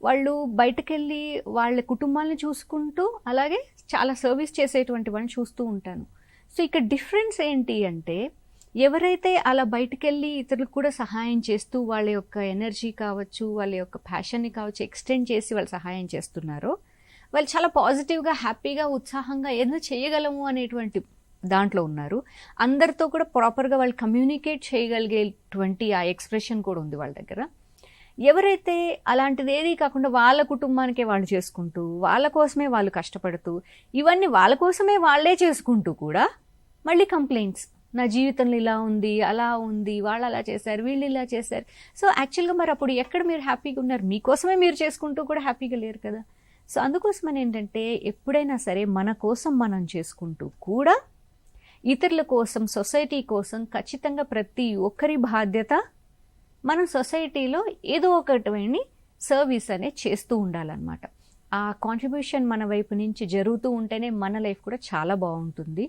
వాళ్ళు బయటకెళ్ళి వాళ్ళ కుటుంబాలను చూసుకుంటూ అలాగే చాలా సర్వీస్ చేసేటువంటి వాళ్ళని చూస్తూ ఉంటాను. సో ఇక్కడ డిఫరెన్స్ ఏంటి అంటే, ఎవరైతే అలా బయటకెళ్ళి ఇతరులకు కూడా సహాయం చేస్తూ వాళ్ళ యొక్క ఎనర్జీ కావచ్చు, వాళ్ళ యొక్క ప్యాషన్ని కావచ్చు ఎక్స్టెండ్ చేసి వాళ్ళు సహాయం చేస్తున్నారో, వాళ్ళు చాలా పాజిటివ్గా, హ్యాపీగా, ఉత్సాహంగా ఏదో చేయగలము అనేటువంటి దాంట్లో ఉన్నారు. అందరితో కూడా ప్రాపర్గా వాళ్ళు కమ్యూనికేట్ చేయగలిగేటువంటి ఆ ఎక్స్ప్రెషన్ కూడా ఉంది వాళ్ళ దగ్గర. ఎవరైతే అలాంటిది ఏదీ కాకుండా వాళ్ళ కుటుంబానికే వాళ్ళు చేసుకుంటూ, వాళ్ళ కోసమే వాళ్ళు కష్టపడుతూ, ఇవన్నీ వాళ్ళ కోసమే వాళ్ళే చేసుకుంటూ కూడా మళ్ళీ కంప్లైంట్స్, నా జీవితంలో ఇలా ఉంది, అలా ఉంది, వాళ్ళు అలా చేశారు, వీళ్ళు ఇలా చేశారు. సో యాక్చువల్గా మరి అప్పుడు ఎక్కడ మీరు హ్యాపీగా ఉన్నారు? మీకోసమే మీరు చేసుకుంటూ కూడా హ్యాపీగా లేరు కదా. సో అందుకోసమని ఏంటంటే, ఎప్పుడైనా సరే మన కోసం మనం చేసుకుంటూ కూడా ఇతరుల కోసం, సొసైటీ కోసం ఖచ్చితంగా ప్రతి ఒక్కరి బాధ్యత మనం సొసైటీలో ఏదో ఒకటి సర్వీస్ అనేది చేస్తూ ఉండాలన్నమాట. ఆ కాంట్రిబ్యూషన్ మన వైపు నుంచి జరుగుతూ ఉంటేనే మన లైఫ్ కూడా చాలా బాగుంటుంది.